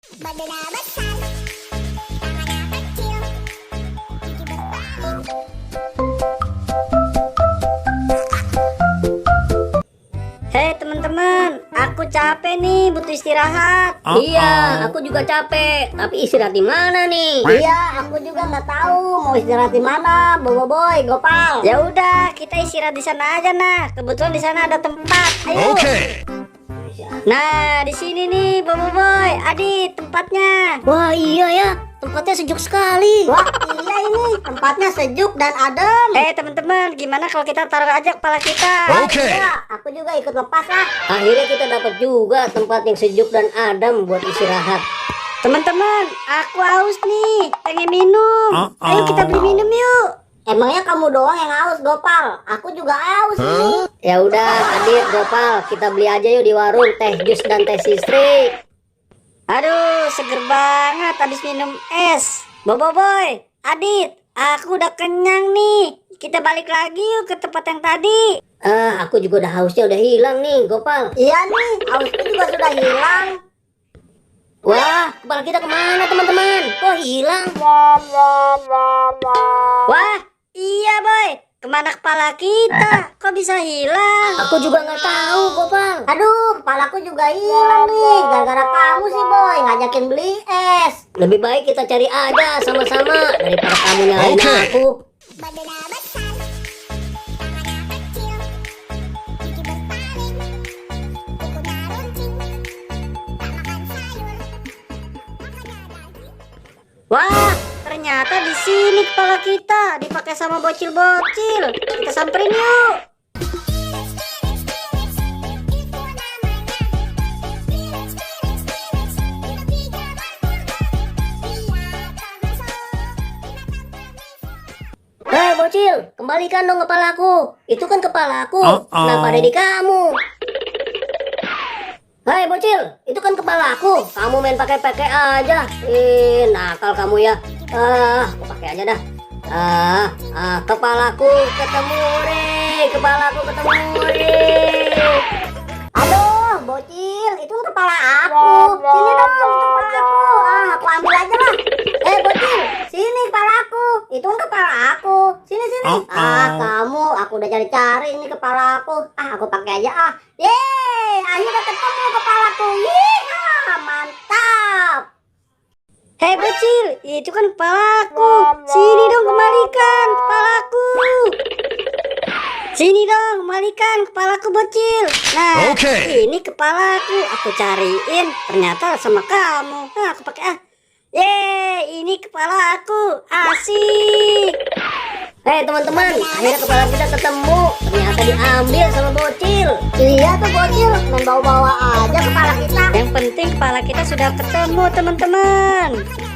Badannya besar, tangannya kecil, gigi bertaring. Hei teman-teman, aku capek nih, butuh istirahat. Iya, aku juga capek. Tapi istirahat di mana nih? Iya, aku juga nggak tahu mau istirahat di mana, Boboiboy, Gopal. Ya udah, kita istirahat di sana aja nah. Kebetulan di sana ada tempat. Ayo. Nah, di sini nih, Boboiboy, Adit, tempatnya. Wah, iya ya. Tempatnya sejuk sekali. Wah, iya ini tempatnya sejuk dan adem. Teman-teman, gimana kalau kita taruh aja kepala kita? Oke. Iya, aku juga ikut lepas lah. Akhirnya kita dapat juga tempat yang sejuk dan adem buat istirahat. Teman-teman, aku haus nih, pengen minum. Ayo kita beli minum yuk. Emangnya kamu doang yang haus, Gopal? Aku juga haus nih. Ya udah, Adit, Gopal, kita beli aja yuk di warung teh jus dan teh sistri. Aduh, seger banget habis minum es. Boboiboy, Adit, aku udah kenyang nih. Kita balik lagi yuk ke tempat yang tadi. Aku juga udah hausnya udah hilang nih, Gopal. Iya nih, hausku juga sudah hilang. Wah, kepala kita kemana teman-teman? Kok hilang? Wah, iya boy, kemana kepala kita? Kok bisa hilang? Aku juga nggak tahu, Gopal. Aduh, kepalaku juga hilang nih. Gara-gara kamu sih boy, ngajakin beli es. Lebih baik kita cari aja sama-sama daripada kamu nyalain Oke. aku. Badannya besar, tangannya kecil, gigi bertaring, kukunya runcing, tak makan sayur, makannya daging. Wah, ternyata di sini kepala kita dipakai sama bocil-bocil. Kita samperin yuk. Hei bocil, kembalikan dong kepalaku. Itu kan kepalaku. Kenapa ada di kamu? Hei bocil, itu kan kepalaku. Kamu main pakai-pakai aja. Nakal kamu ya. Aku pakai aja dah. Kepalaku ketemu re. Kepalaku ketemu re. Aduh, bocil, itu kan kepala aku. Sini dong, itu kepala aku. Aku ambil aja lah. Bocil, sini kepala aku. Itu kan kepala aku. Sini. Kamu, aku udah cari-cari ini kepala aku. Aku pakai aja. Yeay, akhirnya ketemu kepalaku. Yeay, mantap. Hei bocil, itu kan kepalaku. Sini dong, kembalikan kepalaku. Sini dong, kembalikan kepalaku bocil. Nah, Oke. ini kepalaku. Aku cariin, ternyata sama kamu. Aku pakai Yeay, ini kepala aku. Asik. Hei teman-teman, akhirnya kepala kita ketemu. Ternyata diambil sama bocil. Iya tuh bocil, main bawa-bawa aja kepala kita. Yang penting kepala kita sudah ketemu teman-teman.